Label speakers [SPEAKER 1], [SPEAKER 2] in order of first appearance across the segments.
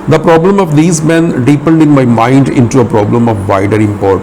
[SPEAKER 1] The problem of these men deepened in my mind into a problem of wider import.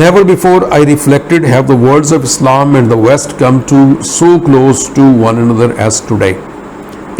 [SPEAKER 1] Never before I reflected have the words of Islam and the West come to so close to one another as today.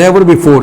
[SPEAKER 1] Never before,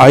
[SPEAKER 1] I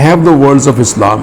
[SPEAKER 1] have the words of Islam,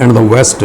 [SPEAKER 1] and the West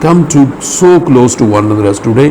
[SPEAKER 1] come to so close to one another as today,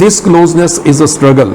[SPEAKER 1] This closeness is a struggle,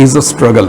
[SPEAKER 1] is a struggle,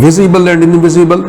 [SPEAKER 1] Visible and invisible,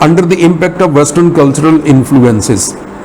[SPEAKER 1] Under the impact of Western cultural influences,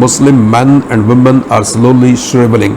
[SPEAKER 1] Muslim men and women are slowly shriveling.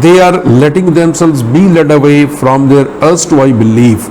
[SPEAKER 1] They are letting themselves be led away from their erstwhile belief,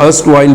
[SPEAKER 1] erstwhile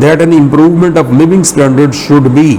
[SPEAKER 1] That an improvement of living standard should be,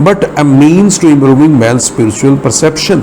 [SPEAKER 1] But a means to improving man's spiritual perception,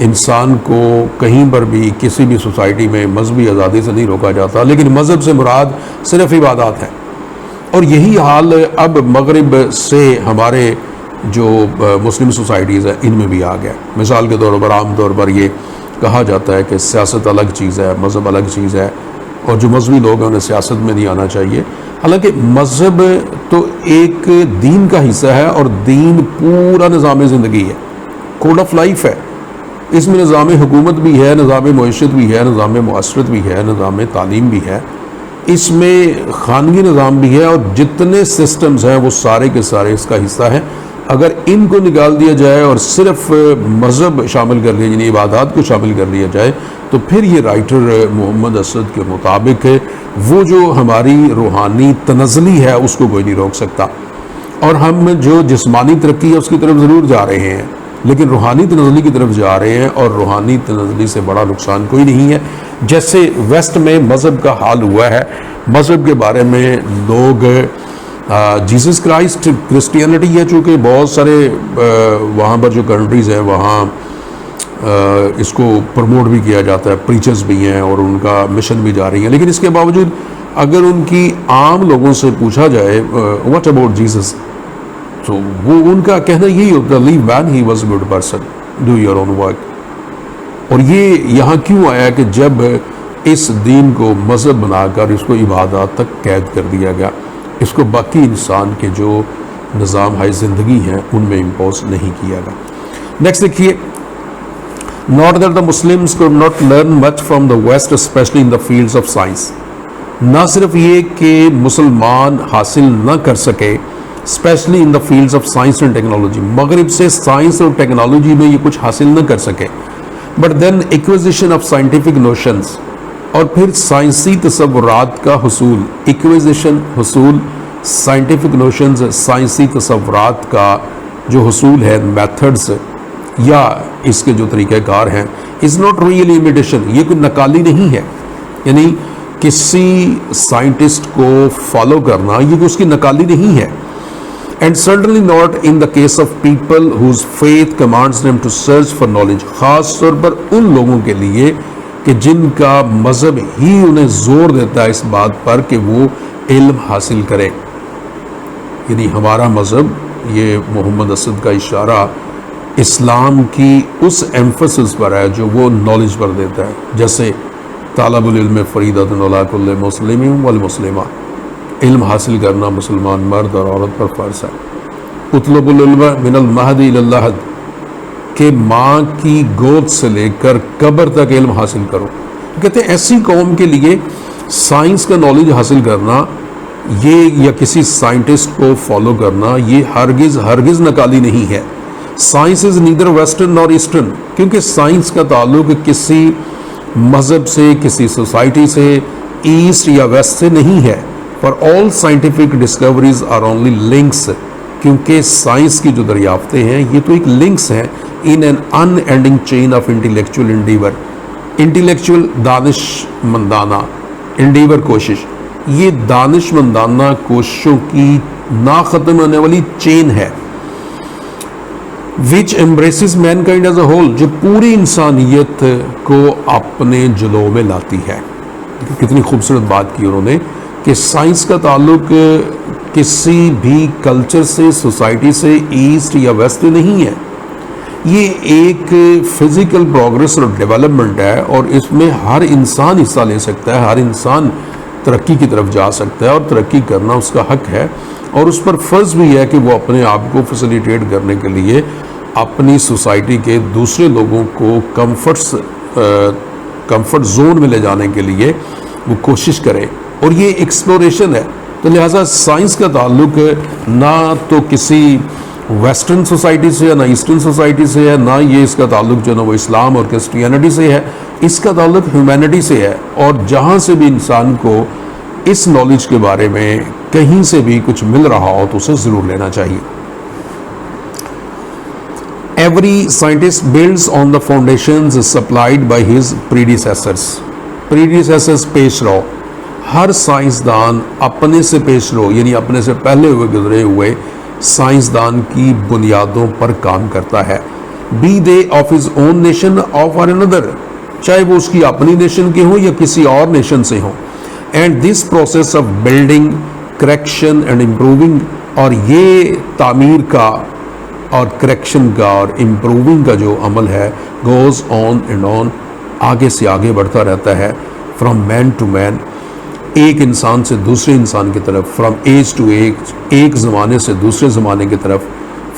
[SPEAKER 1] انسان کو کہیں پر بھی کسی بھی society میں مذہبی آزادی سے نہیں روکا جاتا، لیکن مذہب سے مراد صرف عبادات ہے۔ اور یہی حال اب مغرب سے ہمارے جو مسلم سوسائٹیز ہیں ان میں بھی آ گیا۔ مثال کے طور پر عام طور پر یہ کہا جاتا ہے کہ سیاست الگ چیز ہے، مذہب الگ چیز ہے، اور جو مذہبی لوگ ہیں انہیں سیاست میں نہیں آنا چاہیے۔ حالانکہ مذہب تو ایک دین کا حصہ ہے، اور دین پورا نظام زندگی ہے، کوڈ آف لائف ہے۔ اس میں نظام حکومت بھی ہے، نظام معیشت بھی ہے، نظام معاشرت بھی ہے، نظام تعلیم بھی ہے، اس میں خانگی نظام بھی ہے، اور جتنے سسٹمز ہیں وہ سارے کے سارے اس کا حصہ ہیں۔ اگر ان کو نکال دیا جائے اور صرف مذہب شامل کر لیا، یعنی عبادات کو شامل کر لیا جائے، تو پھر یہ رائٹر محمد اسد کے مطابق وہ جو ہماری روحانی تنزلی ہے اس کو کوئی نہیں روک سکتا، اور ہم جو جسمانی ترقی ہے اس کی طرف ضرور جا رہے ہیں، لیکن روحانی تنزلی کی طرف جا رہے ہیں، اور روحانی تنزلی سے بڑا نقصان کوئی نہیں ہے۔ جیسے ویسٹ میں مذہب کا حال ہوا ہے، مذہب کے بارے میں لوگ جیسس کرائسٹ کرسچینٹی ہے، چونکہ بہت سارے وہاں پر جو کنٹریز ہیں وہاں اس کو پروموٹ بھی کیا جاتا ہے، پریچرز بھی ہیں اور ان کا مشن بھی جاری ہے، لیکن اس کے باوجود اگر ان کی عام لوگوں سے پوچھا جائے واٹ اباؤٹ جیسس، تو وہ ان کا کہنا یہی ہوتا ہے لیو مین he was a good person do your own work. اور یہ یہاں کیوں آیا کہ جب اس دین کو مذہب بنا کر اس کو عبادات تک قید کر دیا گیا، اس کو باقی انسان کے جو نظام ہے زندگی ہیں ان میں امپوز نہیں کیا گیا۔ نیکسٹ دیکھیے، not that the Muslims could not learn much from the West especially in the fields of science۔ نہ صرف یہ کہ مسلمان حاصل نہ کر سکے especially in the fields of science and technology, مغرب سے سائنس اور ٹیکنالوجی میں یہ کچھ حاصل نہ کر سکے، but then acquisition of scientific notions, اور پھر سائنسی تصورات کا حصول، ایکویزیشن حصول، سائنٹیفک نوشنز سائنسی تصورات کا جو حصول ہے، میتھڈز یا اس کے جو طریقہ کار ہیں، از ناٹ ریئلی امیٹیشن، یہ کوئی نقالی نہیں ہے، یعنی کسی سائنٹسٹ کو فالو کرنا یہ اس کی نقالی نہیں ہے۔ And certainly not in the case of people whose faith commands them to search for knowledge, خاص طور پر ان لوگوں کے لیے کہ جن کا مذہب ہی انہیں زور دیتا ہے اس بات پر کہ وہ علم حاصل کریں۔ یعنی ہمارا مذہب، یہ محمد اسد کا اشارہ اسلام کی اس ایمفسس پر ہے جو وہ نالج پر دیتا ہے، جیسے طالب العلم فریضۃ علی کل مسلم والمسلمہ، علم حاصل کرنا مسلمان مرد اور عورت پر فرض ہے۔ اطلب العلم من المہد الی اللحد، کہ ماں کی گود سے لے کر قبر تک علم حاصل کرو۔ کہتے ہیں ایسی قوم کے لیے سائنس کا نالج حاصل کرنا یہ یا کسی سائنٹسٹ کو فالو کرنا یہ ہرگز نقالی نہیں ہے۔ Science is neither western Noor eastern, کیونکہ سائنس کا تعلق کسی مذہب سے، کسی سوسائٹی سے، ایسٹ یا ویسٹ سے نہیں ہے۔ For all scientific discoveries are only links, کیونکہ سائنس کی جو دریافتیں ہیں یہ تو ایک لنکس ہیں in an unending chain of intellectual endeavour, intellectual دانش مندانہ انڈیور کوشش، یہ دانش مندانہ کوششوں کی نہ ختم ہونے والی چین ہے۔ which embraces mankind as a whole، جو پوری انسانیت کو اپنے جلو میں لاتی ہے۔ کتنی خوبصورت بات کی انہوں نے کہ سائنس کا تعلق کسی بھی کلچر سے، سوسائٹی سے، ایسٹ یا ویسٹ نہیں ہے، یہ ایک فزیکل پروگریس اور ڈیولپمنٹ ہے، اور اس میں ہر انسان حصہ لے سکتا ہے، ہر انسان ترقی کی طرف جا سکتا ہے، اور ترقی کرنا اس کا حق ہے، اور اس پر فرض بھی ہے کہ وہ اپنے آپ کو فیسیلیٹیٹ کرنے کے لیے اپنی سوسائٹی کے دوسرے لوگوں کو کمفرٹ زون میں لے جانے کے لیے وہ کوشش کرے، اور یہ ایکسپلوریشن ہے۔ تو لہٰذا سائنس کا تعلق نہ تو کسی ویسٹرن سوسائٹی سے ہے، نہ ایسٹرن سوسائٹی سے ہے، نہ یہ اس کا تعلق جو ہے نا وہ اسلام اور کرسچینٹی سے ہے، اس کا تعلق ہیومینٹی سے ہے، اور جہاں سے بھی انسان کو اس نالج کے بارے میں کہیں سے بھی کچھ مل رہا ہو تو اسے ضرور لینا چاہیے۔ Every scientist builds on the foundations supplied by his predecessors۔ predecessors پیش رو، ہر سائنسدان اپنے سے پیش رو یعنی اپنے سے پہلے ہوئے گزرے ہوئے سائنسدان کی بنیادوں پر کام کرتا ہے۔ Be they of his own nation of our اندر، چاہے وہ اس کی اپنی نیشن کے ہوں یا کسی اور نیشن سے ہوں. And this process of building correction and improving, اور یہ تعمیر کا اور کریکشن کا اور امپروونگ کا جو عمل ہے گوز آن اینڈ آن، آگے سے آگے بڑھتا رہتا ہے. فرام مین ٹو مین، ایک انسان سے دوسرے انسان کی طرف، فرام ایج ٹو ایج، ایک زمانے سے دوسرے زمانے کی طرف،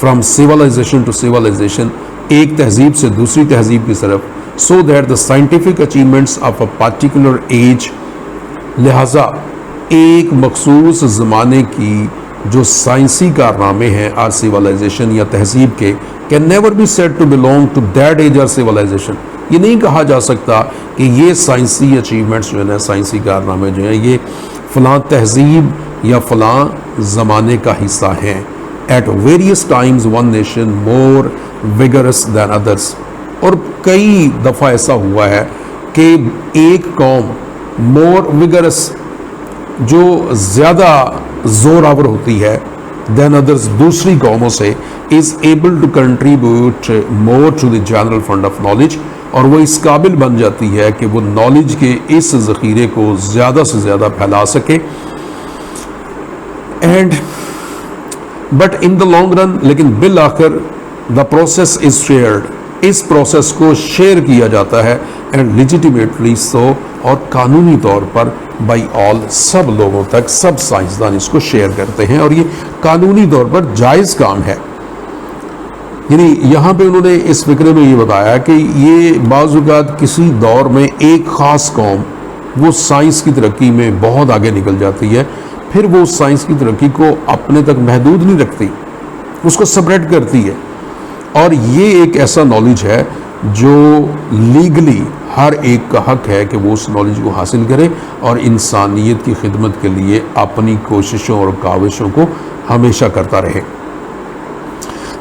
[SPEAKER 1] فرام سیولائزیشن ٹو سیولائزیشن، ایک تہذیب سے دوسری تہذیب کی طرف. So that the scientific achievements of a particular age, لہٰذا ایک مخصوص زمانے کی جو سائنسی کارنامے ہیں آر سیولائزیشن یا تہذیب کے، can never be said to belong to that age or civilisation. یہ نہیں کہا جا سکتا کہ یہ سائنسی اچیومنٹس جو ہیں، سائنسی کارنامے جو ہیں، یہ فلاں تہذیب یا فلاں زمانے کا حصہ ہیں. At various times one nation more vigorous than others, اور کئی دفعہ ایسا ہوا ہے کہ ایک قوم مور ویگرس، جو زیادہ زور آور ہوتی ہے دین ادرس دوسری قوموں سے، is able to contribute more to the general fund of knowledge, اور وہ اس قابل بن جاتی ہے کہ وہ نالج کے اس ذخیرے کو زیادہ سے زیادہ پھیلا سکے. And but in the long run, لیکن بالآخر دا پروسیس از شیئرڈ، اس پروسیس کو شیئر کیا جاتا ہے. اینڈ لیجیٹیمیٹلی سو، اور قانونی طور پر بائی آل، سب لوگوں تک، سب سائنسدان اس کو شیئر کرتے ہیں، اور یہ قانونی طور پر جائز کام ہے. یعنی یہاں پہ انہوں نے اس فکرے میں یہ بتایا کہ یہ بعض اوقات کسی دور میں ایک خاص قوم وہ سائنس کی ترقی میں بہت آگے نکل جاتی ہے، پھر وہ سائنس کی ترقی کو اپنے تک محدود نہیں رکھتی، اس کو سپریٹ کرتی ہے. اور یہ ایک ایسا نالج ہے جو لیگلی ہر ایک کا حق ہے کہ وہ اس نالج کو حاصل کرے اور انسانیت کی خدمت کے لیے اپنی کوششوں اور کاوشوں کو ہمیشہ کرتا رہے.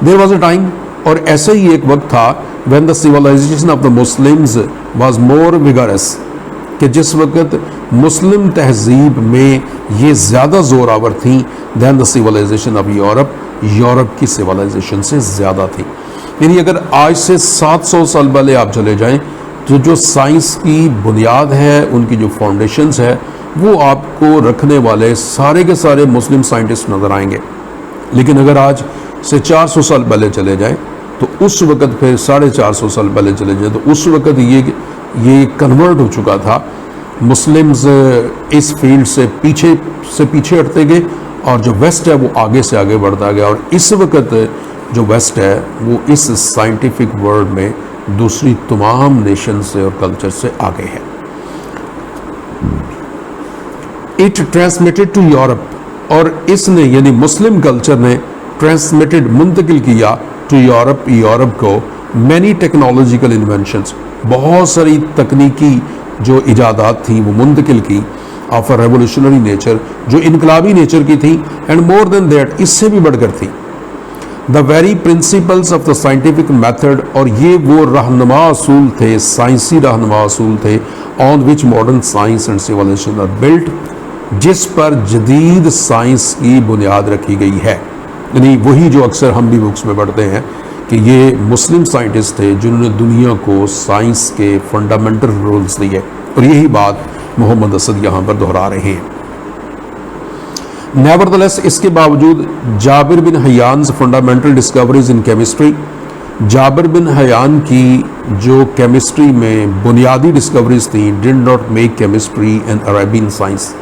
[SPEAKER 1] There was a time، اور ایسا ہی ایک وقت تھا when the civilization of the Muslims was more vigorous، کہ جس وقت مسلم تہذیب میں یہ زیادہ زور آور تھیں than the civilization of Europe، Europe کی سیولائزیشن سے زیادہ تھی. یعنی اگر آج سے 700 سال پہلے آپ چلے جائیں تو جو سائنس کی بنیاد ہے، ان کی جو فاؤنڈیشنز ہے، وہ آپ کو رکھنے والے سارے کے سارے مسلم سائنٹسٹ نظر آئیں گے. لیکن اگر آج سے 400 سال پہلے چلے جائیں تو اس وقت، پھر 450 سال پہلے چلے جائیں تو اس وقت یہ کنورٹ ہو چکا تھا. مسلمز اس فیلڈ سے پیچھے ہٹتے گئے، اور جو ویسٹ ہے وہ آگے سے آگے بڑھتا گیا. اور اس وقت جو ویسٹ ہے وہ اس سائنٹیفک ورلڈ میں دوسری تمام نیشن سے اور کلچر سے آگے ہے. اٹ ٹرانسمیٹڈ ٹو یورپ، اور اس نے یعنی مسلم کلچر نے ٹرانسمیٹڈ، منتقل کیا، ٹو یورپ، یورپ کو، مینی ٹیکنالوجیکل انوینشنز، بہت ساری تکنیکی جو ایجادات تھیں وہ منتقل کی، آف اے ریولیوشنری نیچر، جو انقلابی نیچر کی تھی. اینڈ مور دین دیٹ، اس سے بھی بڑھ کر تھی، the very principles of the scientific method, اور یہ وہ رہنما اصول تھے، سائنسی رہنما اصول تھے، on which modern science and civilisation are built, جس پر جدید سائنس کی بنیاد رکھی گئی ہے. یعنی وہی جو اکثر ہم بھی بکس میں پڑھتے ہیں کہ یہ مسلم سائنٹسٹ تھے جنہوں نے دنیا کو سائنس کے فنڈامنٹل رولز دیے، اور یہی بات محمد اسد یہاں پر دہرا رہے ہیں. نیورتھلیس، اس کے باوجود، Jabir bin Hayyan's fundamental discoveries in chemistry, Jabir bin Hayyan کی جو کیمسٹری میں بنیادی ڈسکوریز تھیں، did not make chemistry an Arabian science.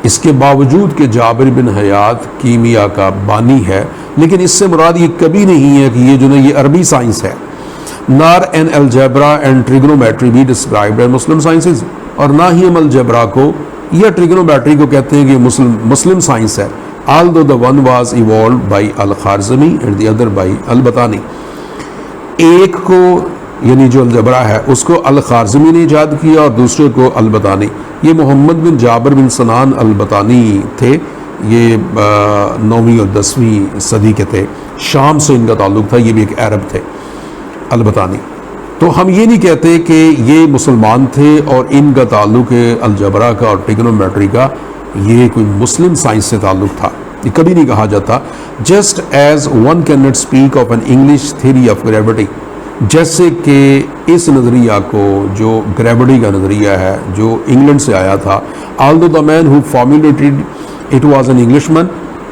[SPEAKER 1] اس کے باوجود کہ جابر بن حیات کیمیا کا بانی ہے، لیکن اس سے مراد یہ کبھی نہیں ہے کہ یہ جو نا یہ عربی سائنس ہے. نار این الجبرا اینڈ ٹریگنومیٹری بھی ڈسکرائبڈ ایز مسلم سائنسز، اور نہ ہی ہم الجبرا کو یا ٹریگنومیٹری کو کہتے ہیں کہ یہ مسلم سائنس ہے. although the one was evolved by al-Khwarizmi and the other by al-Batani، ایک کو یعنی جو الجبرا ہے اس کو الخوارزمی نے ایجاد کیا اور دوسرے کو البتانی. یہ محمد بن جابر بن سنان البتانی تھے، یہ 9ویں اور 10ویں صدی کے تھے، شام سے ان کا تعلق تھا، یہ بھی ایک عرب تھے البتانی. تو ہم یہ نہیں کہتے کہ یہ مسلمان تھے اور ان کا تعلق الجبرا کا اور ٹریگنومیٹری کا یہ کوئی مسلم سائنس سے تعلق تھا. یہ کبھی نہیں کہا جاتا. Just as one can not speak of an English theory of gravity, جیسے کہ اس نظریہ کو جو گریوٹی کا نظریہ ہے جو انگلینڈ سے آیا تھا، although the man who formulated it was an English man,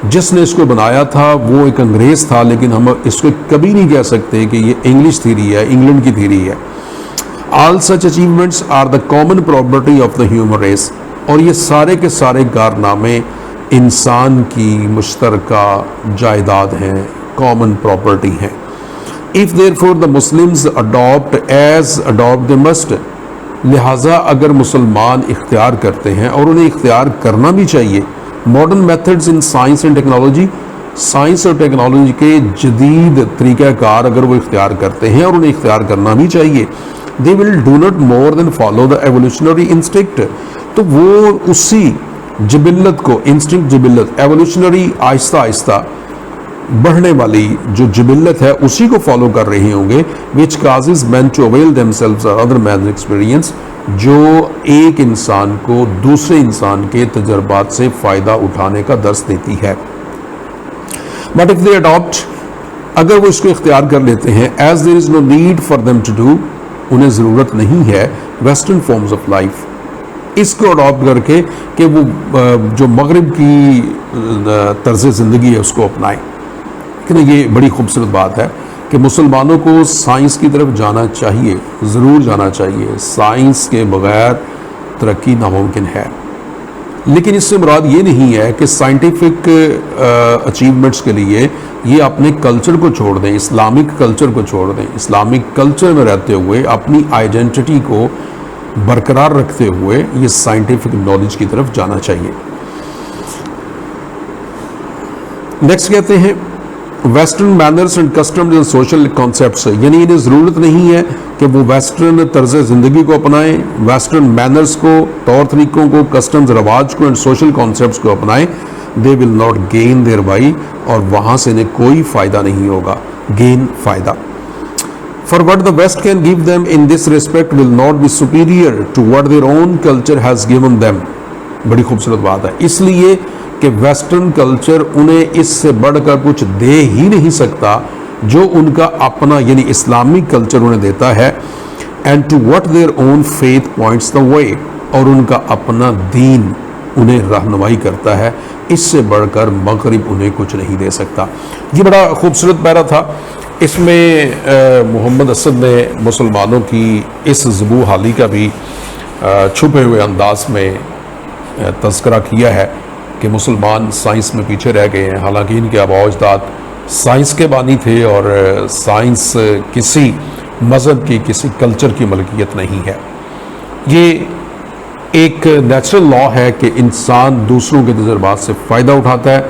[SPEAKER 1] جس نے اس کو بنایا تھا وہ ایک انگریز تھا، لیکن ہم اس کو کبھی نہیں کہہ سکتے کہ یہ انگلش تھیوری ہے، انگلینڈ کی تھیوری ہے. All such achievements are the common property of the human race, اور یہ سارے کے سارے کارنامے انسان کی مشترکہ جائیداد ہیں، کامن پراپرٹی ہیں. if therefore the Muslims adopt they must، لہٰذا اگر مسلمان اختیار کرتے ہیں اور انہیں اختیار کرنا بھی چاہیے modern methods in science and technology, science اور ٹیکنالوجی کے جدید طریقہ کار اگر وہ اختیار کرتے ہیں اور انہیں اختیار کرنا بھی چاہیے، they will do not more than follow the evolutionary instinct، تو وہ اسی جبلت کو، انسٹنکٹ جبلت، ایولیوشنری آہستہ آہستہ بڑھنے والی جو جبلت ہے اسی کو فالو کر رہے ہوں گے، which causes men to avail themselves of other man's experience، جو ایک انسان کو دوسرے انسان کے تجربات سے فائدہ اٹھانے کا درس دیتی ہے. but if they adopt، اگر وہ اس کو اختیار کر لیتے ہیں as there is no need for them to do، انہیں ضرورت نہیں ہے western forms of life، اس کو اڈاپٹ کر کے کہ وہ جو مغرب کی طرز زندگی ہے اس کو اپنائیں. لیکن یہ بڑی خوبصورت بات ہے کہ مسلمانوں کو سائنس کی طرف جانا چاہیے، ضرور جانا چاہیے، سائنس کے بغیر ترقی ناممکن ہے. لیکن اس سے مراد یہ نہیں ہے کہ سائنٹیفک اچیومنٹس کے لیے یہ اپنے کلچر کو چھوڑ دیں، اسلامک کلچر کو چھوڑ دیں، اسلامک کلچر میں رہتے ہوئے اپنی آئیڈینٹی کو برقرار رکھتے ہوئے یہ سائنٹیفک نالج کی طرف جانا چاہیے. نیکسٹ کہتے ہیں western manners and customs and social concepts, یعنی انہیں ضرورت نہیں ہے کہ وہ ویسٹرن طرز زندگی کو اپنائیں، ویسٹرن مینرز کو، طور طریقوں کو، کسٹمز رواج کو، اینڈ سوشل کانسیپٹس کو اپنائیں. They will not gain thereby, اور وہاں سے انہیں کوئی فائدہ نہیں ہوگا، گین فائدہ. For what the West can give them in this respect will not be superior to what their own culture has given them. بڑی خوبصورت بات ہے، اس لیے کہ ویسٹرن کلچر انہیں اس سے بڑھ کر کچھ دے ہی نہیں سکتا جو ان کا اپنا یعنی اسلامک کلچر انہیں دیتا ہے. and to what their own faith points the way، اور ان کا اپنا دین انہیں رہنمائی کرتا ہے، اس سے بڑھ کر مغرب انہیں کچھ نہیں دے سکتا. یہ بڑا خوبصورت پیرا تھا. اس میں محمد اسد نے مسلمانوں کی اس ذبح حالی کا بھی چھپے ہوئے انداز میں تذکرہ کیا ہے کہ مسلمان سائنس میں پیچھے رہ گئے ہیں، حالانکہ ان کے آباء و اجداد سائنس کے بانی تھے اور سائنس کسی مذہب کی، کسی کلچر کی ملکیت نہیں ہے. یہ ایک نیچرل لا ہے کہ انسان دوسروں کے تجربات سے فائدہ اٹھاتا ہے.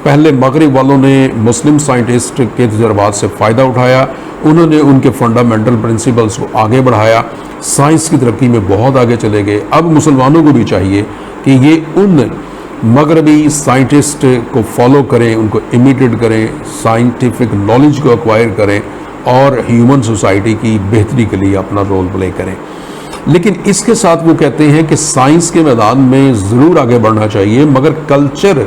[SPEAKER 1] پہلے مغرب والوں نے مسلم سائنٹسٹ کے تجربات سے فائدہ اٹھایا، انہوں نے ان کے فنڈامنٹل پرنسپلز کو آگے بڑھایا، سائنس کی ترقی میں بہت آگے چلے گئے. اب مسلمانوں کو بھی چاہیے کہ یہ ان مغربی سائنٹسٹ کو فالو کریں، ان کو امیٹیٹ کریں، سائنٹیفک نالج کو ایکوائر کریں اور ہیومن سوسائٹی کی بہتری کے لیے اپنا رول پلے کریں. لیکن اس کے ساتھ وہ کہتے ہیں کہ سائنس کے میدان میں ضرور آگے بڑھنا چاہیے، مگر کلچر،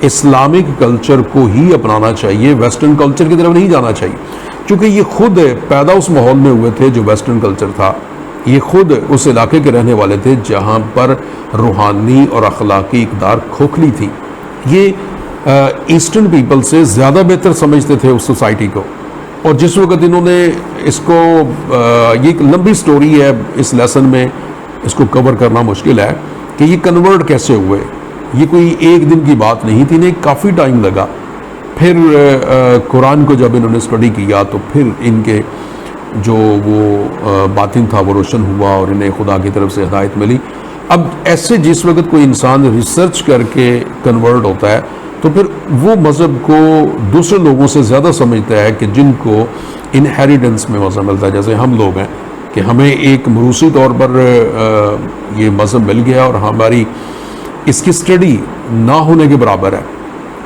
[SPEAKER 1] اسلامک کلچر کو ہی اپنانا چاہیے، ویسٹرن کلچر کی طرف نہیں جانا چاہیے. چونکہ یہ خود پیدا اس ماحول میں ہوئے تھے جو ویسٹرن کلچر تھا، یہ خود اس علاقے کے رہنے والے تھے جہاں پر روحانی اور اخلاقی اقدار کھوکھلی تھی. یہ ایسٹرن پیپل سے زیادہ بہتر سمجھتے تھے اس سوسائٹی کو، اور جس وقت انہوں نے اس کو، یہ ایک لمبی سٹوری ہے، اس لیسن میں اس کو کور کرنا مشکل ہے کہ یہ کنورٹ کیسے ہوئے. یہ کوئی ایک دن کی بات نہیں تھی، انہیں کافی ٹائم لگا. پھر قرآن کو جب انہوں نے اسٹڈی کیا تو پھر ان کے جو وہ باطن تھا وہ روشن ہوا اور انہیں خدا کی طرف سے ہدایت ملی. اب ایسے جس وقت کوئی انسان ریسرچ کر کے کنورٹ ہوتا ہے تو پھر وہ مذہب کو دوسرے لوگوں سے زیادہ سمجھتا ہے کہ جن کو انہیریٹنس میں مذہب ملتا ہے. جیسے ہم لوگ ہیں کہ ہمیں ایک موروثی طور پر یہ مذہب مل گیا اور ہماری اس کی اسٹڈی نہ ہونے کے برابر ہے.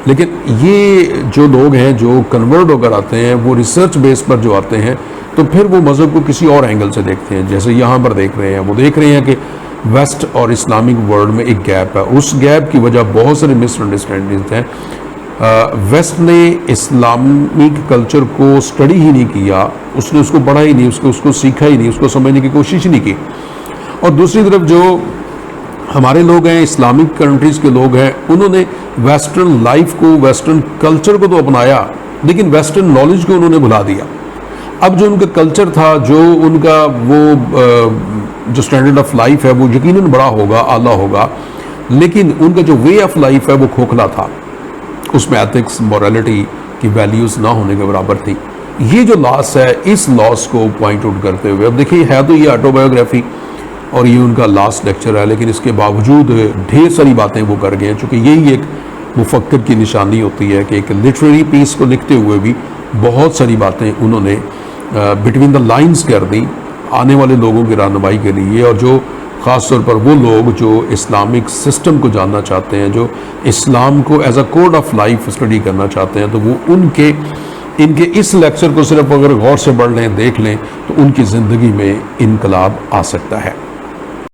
[SPEAKER 1] لیکن یہ جو لوگ ہیں جو کنورٹ ہو کر آتے ہیں، وہ ریسرچ بیس پر جو آتے ہیں تو پھر وہ مذہب کو کسی اور اینگل سے دیکھتے ہیں. جیسے یہاں پر دیکھ رہے ہیں، وہ دیکھ رہے ہیں کہ ویسٹ اور اسلامک ورلڈ میں ایک گیپ ہے. اس گیپ کی وجہ بہت سارے مس انڈرسٹینڈنگز ہیں. ویسٹ نے اسلامک کلچر کو اسٹڈی ہی نہیں کیا، اس نے اس کو پڑھا ہی نہیں، اس کو سیکھا ہی نہیں، اس کو سمجھنے کی کوشش ہی نہیں کی. اور دوسری طرف جو ہمارے لوگ ہیں، اسلامک کنٹریز کے لوگ ہیں، انہوں نے ویسٹرن لائف کو، ویسٹرن کلچر کو تو اپنایا، لیکن ویسٹرن نالج کو انہوں نے بھلا دیا. اب جو ان کا کلچر تھا، جو ان کا وہ جو اسٹینڈرڈ آف لائف ہے وہ یقیناً بڑا ہوگا، اعلیٰ ہوگا، لیکن ان کا جو وے آف لائف ہے وہ کھوکھلا تھا، اس میں ایتھکس، مورالٹی کی ویلیوز نہ ہونے کے برابر تھی. یہ جو لاس ہے، اس لاس کو پوائنٹ آؤٹ کرتے ہوئے، اب دیکھیے ہے تو یہ آٹو بایوگرافی اور یہ ان کا لاسٹ لیکچر ہے، لیکن اس کے باوجود ڈھیر ساری باتیں وہ کر گئے ہیں، چونکہ یہی ایک مفکر کی نشانی ہوتی ہے کہ ایک لٹریری پیس کو لکھتے ہوئے بھی بہت ساری باتیں انہوں نے بٹوین دا لائنز کر دی آنے والے لوگوں کی رہنمائی کے لیے. اور جو خاص طور پر وہ لوگ جو اسلامک سسٹم کو جاننا چاہتے ہیں، جو اسلام کو as a code of life study کرنا چاہتے ہیں، تو وہ ان کے اس لیکچر کو صرف اگر غور سے پڑھ لیں، دیکھ لیں، تو ان کی زندگی میں انقلاب آ سکتا ہے.